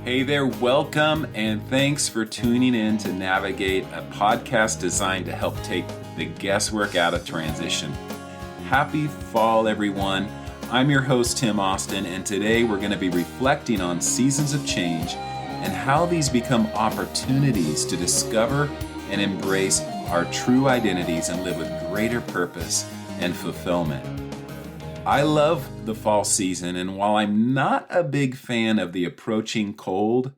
Hey there, welcome, and thanks for tuning in to Navigate, a podcast designed to help take the guesswork out of transition. Happy fall, everyone. I'm your host, Tim Austin, and today we're going to be reflecting on seasons of change and how these become opportunities to discover and embrace our true identities and live with greater purpose and fulfillment. I love the fall season, and while I'm not a big fan of the approaching cold,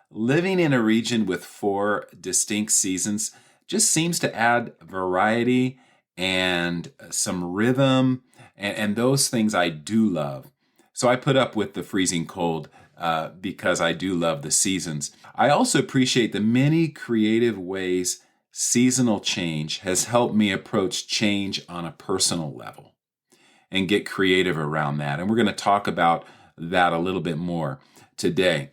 living in a region with 4 distinct seasons just seems to add variety and some rhythm, and those things I do love. So I put up with the freezing cold because I do love the seasons. I also appreciate the many creative ways seasonal change has helped me approach change on a personal level and get creative around that. And we're going to talk about that a little bit more today.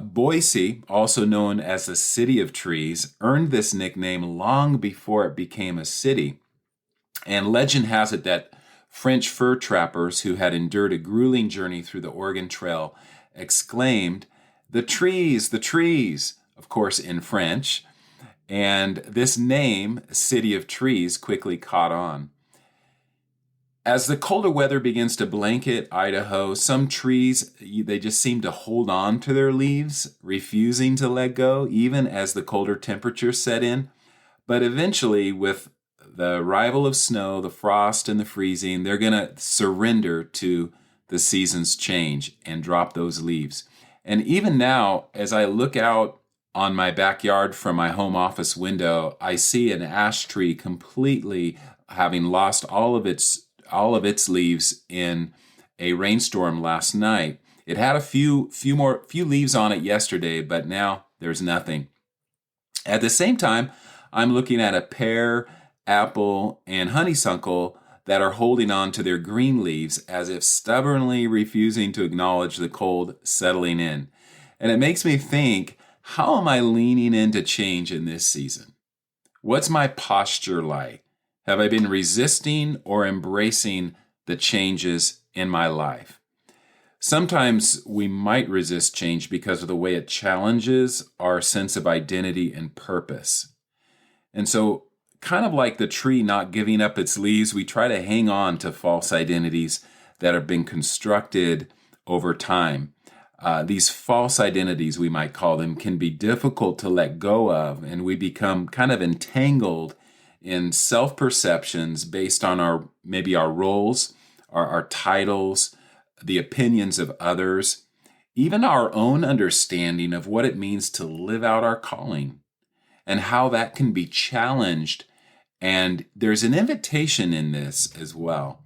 Boise, also known as the City of Trees, earned this nickname long before it became a city. And legend has it that French fur trappers who had endured a grueling journey through the Oregon Trail exclaimed, the trees, of course in French. And this name, City of Trees, quickly caught on. As the colder weather begins to blanket Idaho, some trees, they just seem to hold on to their leaves, refusing to let go, even as the colder temperatures set in. But eventually, with the arrival of snow, the frost, and the freezing, they're going to surrender to the season's change and drop those leaves. And even now, as I look out on my backyard from my home office window, I see an ash tree completely having lost all of its leaves in a rainstorm last night. It had a few leaves on it yesterday, but now there's nothing. At the same time, I'm looking at a pear, apple, and honeysuckle that are holding on to their green leaves as if stubbornly refusing to acknowledge the cold settling in. And it makes me think, how am I leaning into change in this season? What's my posture like? Have I been resisting or embracing the changes in my life? Sometimes we might resist change because of the way it challenges our sense of identity and purpose. And so, kind of like the tree not giving up its leaves, we try to hang on to false identities that have been constructed over time. These false identities, we might call them, can be difficult to let go of, and we become kind of entangled in self-perceptions based on our roles, our titles, the opinions of others, even our own understanding of what it means to live out our calling and how that can be challenged. And there's an invitation in this as well.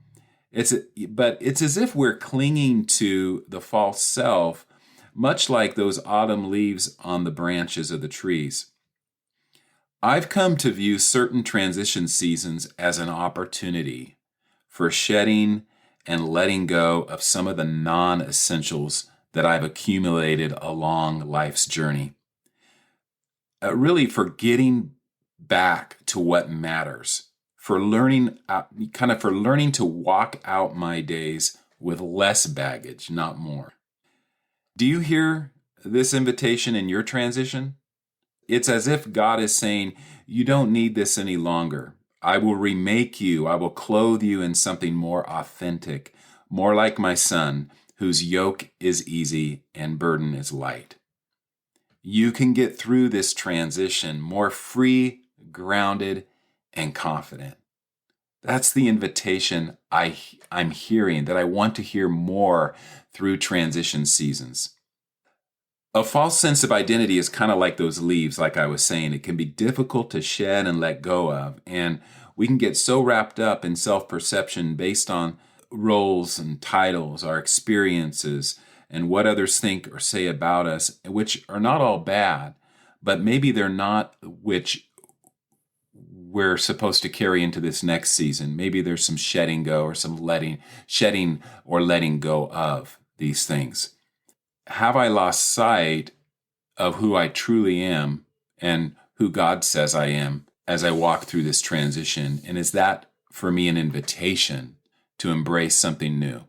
But it's as if we're clinging to the false self, much like those autumn leaves on the branches of the trees. I've come to view certain transition seasons as an opportunity for shedding and letting go of some of the non-essentials that I've accumulated along life's journey. Really for getting back to what matters, for learning to walk out my days with less baggage, not more. Do you hear this invitation in your transition? It's as if God is saying, you don't need this any longer. I will remake you. I will clothe you in something more authentic, more like my Son, whose yoke is easy and burden is light. You can get through this transition more free, grounded, and confident. That's the invitation I'm hearing, that I want to hear more through transition seasons. A false sense of identity is kind of like those leaves, like I was saying. It can be difficult to shed and let go of. And we can get so wrapped up in self-perception based on roles and titles, our experiences, and what others think or say about us, which are not all bad, but maybe they're not which we're supposed to carry into this next season. Maybe there's some shedding go or some letting go of these things. Have I lost sight of who I truly am and who God says I am as I walk through this transition? And is that, for me, an invitation to embrace something new?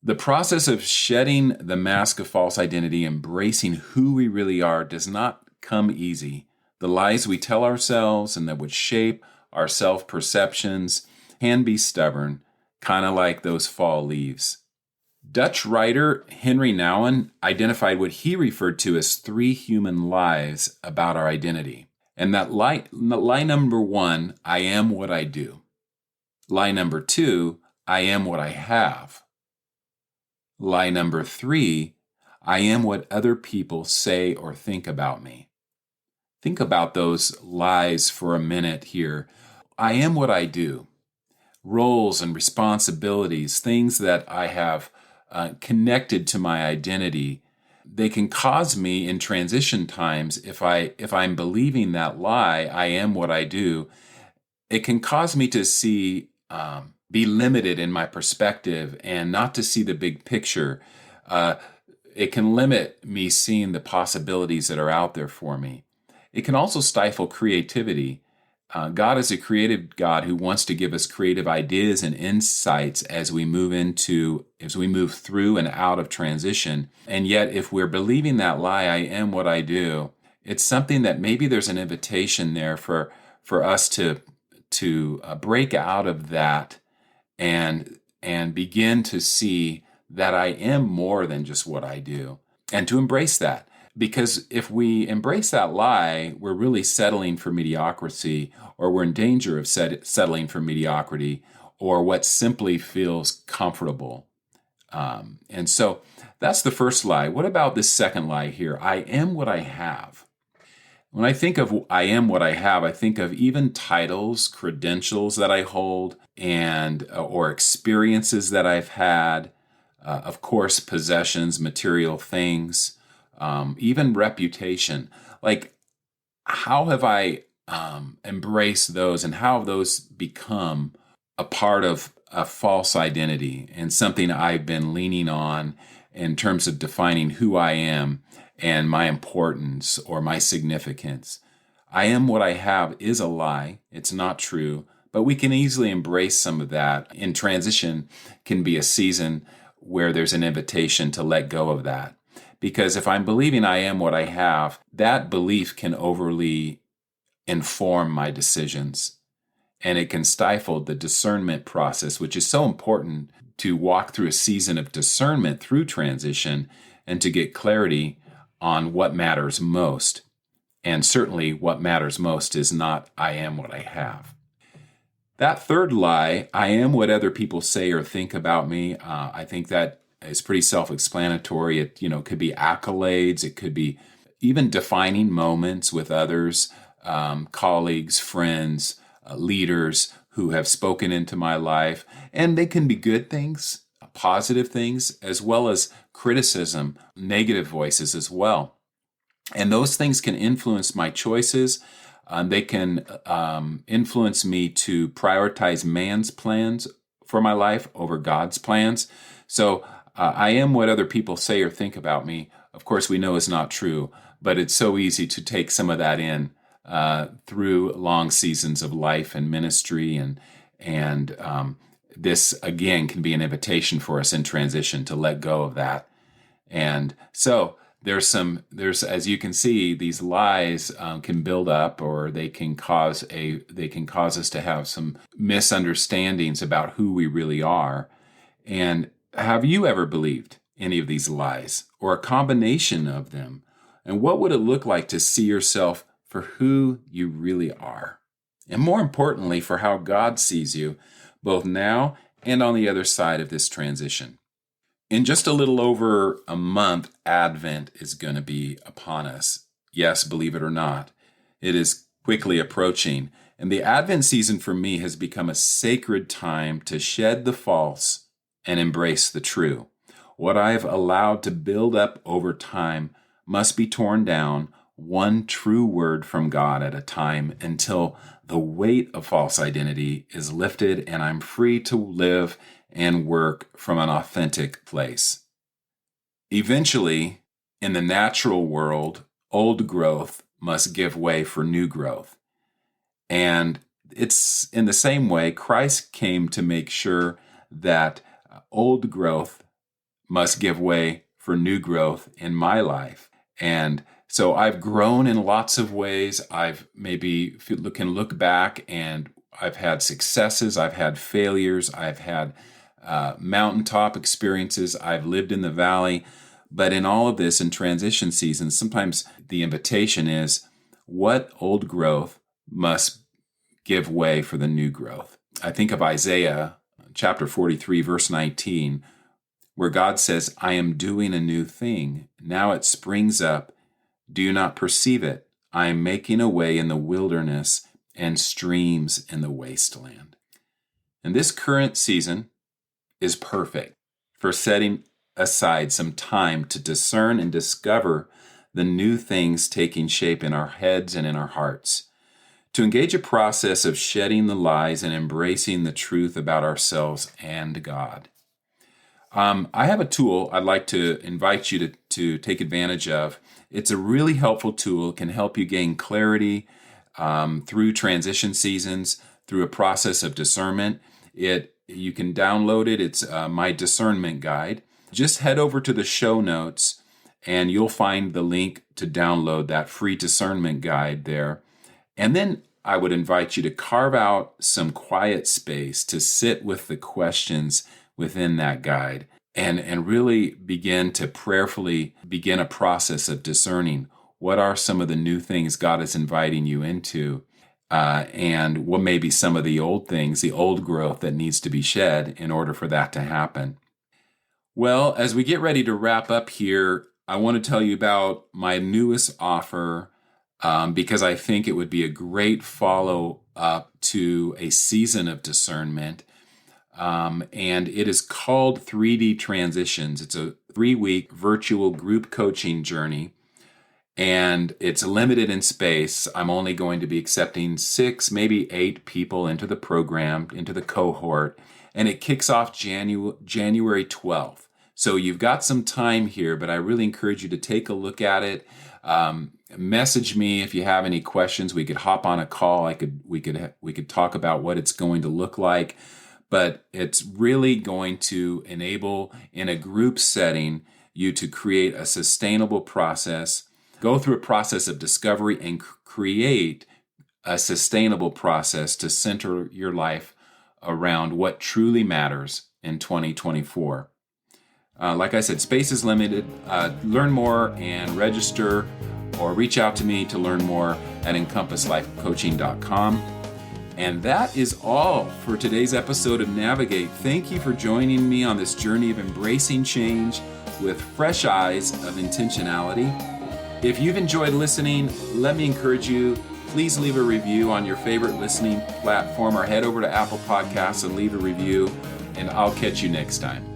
The process of shedding the mask of false identity, embracing who we really are, does not come easy. The lies we tell ourselves and that would shape our self-perceptions can be stubborn, kind of like those fall leaves. Dutch writer Henry Nouwen identified what he referred to as 3 human lies about our identity. And that lie number 1, I am what I do. Lie number 2, I am what I have. Lie number 3, I am what other people say or think about me. Think about those lies for a minute here. I am what I do. Roles and responsibilities, things that I have connected to my identity, they can cause me in transition times, if I'm believing that lie, I am what I do, it can cause me to be limited in my perspective and not to see the big picture. It can limit me seeing the possibilities that are out there for me. It can also stifle creativity. God is a creative God who wants to give us creative ideas and insights as we move through and out of transition. And yet, if we're believing that lie, I am what I do, it's something that maybe there's an invitation there for us to break out of that and begin to see that I am more than just what I do, and to embrace that. Because if we embrace that lie, we're really settling for mediocrity, or we're in danger of settling for mediocrity, or what simply feels comfortable. And so that's the first lie. What about this second lie here? I am what I have. When I think of I am what I have, I think of even titles, credentials that I hold, and or experiences that I've had, of course, possessions, material things, even reputation. Like, how have I embraced those, and how have those become a part of a false identity and something I've been leaning on in terms of defining who I am and my importance or my significance? I am what I have is a lie. It's not true, but we can easily embrace some of that. In transition can be a season where there's an invitation to let go of that. Because if I'm believing I am what I have, that belief can overly inform my decisions. And it can stifle the discernment process, which is so important to walk through a season of discernment through transition and to get clarity on what matters most. And certainly what matters most is not I am what I have. That third lie, I am what other people say or think about me, I think that is pretty self-explanatory. It could be accolades. It could be even defining moments with others, colleagues, friends, leaders who have spoken into my life. And they can be good things, positive things, as well as criticism, negative voices as well. And those things can influence my choices. They can influence me to prioritize man's plans for my life over God's plans. So I am what other people say or think about me. Of course, we know is not true, but it's so easy to take some of that in through long seasons of life and ministry, and this again can be an invitation for us in transition to let go of that. And so there's as you can see, these lies can build up, or they can cause us to have some misunderstandings about who we really are. And have you ever believed any of these lies, or a combination of them? And what would it look like to see yourself for who you really are? And more importantly, for how God sees you, both now and on the other side of this transition. In just a little over a month, Advent is going to be upon us. Yes, believe it or not, it is quickly approaching. And the Advent season for me has become a sacred time to shed the false and embrace the true. What I've allowed to build up over time must be torn down, one true word from God at a time, until the weight of false identity is lifted and I'm free to live and work from an authentic place. Eventually, in the natural world, old growth must give way for new growth. And it's in the same way Christ came to make sure that old growth must give way for new growth in my life. And so I've grown in lots of ways. I've maybe can look back and I've had successes, I've had failures, I've had mountaintop experiences, I've lived in the valley. But in all of this, in transition seasons, sometimes the invitation is what old growth must give way for the new growth. I think of Isaiah chapter 43, verse 19, where God says, I am doing a new thing. Now it springs up. Do you not perceive it? I am making a way in the wilderness and streams in the wasteland. And this current season is perfect for setting aside some time to discern and discover the new things taking shape in our heads and in our hearts, to engage a process of shedding the lies and embracing the truth about ourselves and God. I have a tool I'd like to invite you to take advantage of. It's a really helpful tool. It can help you gain clarity through transition seasons, through a process of discernment. You can download it. It's my discernment guide. Just head over to the show notes and you'll find the link to download that free discernment guide there. And then I would invite you to carve out some quiet space to sit with the questions within that guide and really begin to prayerfully begin a process of discerning what are some of the new things God is inviting you into, and what may be some of the old things, the old growth that needs to be shed in order for that to happen. Well, as we get ready to wrap up here, I want to tell you about my newest offer, because I think it would be a great follow-up to a season of discernment. And it is called 3D Transitions. It's a 3-week virtual group coaching journey, and it's limited in space. I'm only going to be accepting 6, maybe 8 people into the program, into the cohort, and it kicks off January 12th. So you've got some time here, but I really encourage you to take a look at it. Message me if you have any questions. We could hop on a call. We could talk about what it's going to look like. But it's really going to enable, in a group setting, you to create a sustainable process, go through a process of discovery, and create a sustainable process to center your life around what truly matters in 2024. Like I said, space is limited. Learn more and register or reach out to me to learn more at encompasslifecoaching.com. And that is all for today's episode of Navigate. Thank you for joining me on this journey of embracing change with fresh eyes of intentionality. If you've enjoyed listening, let me encourage you, please leave a review on your favorite listening platform or head over to Apple Podcasts and leave a review, and I'll catch you next time.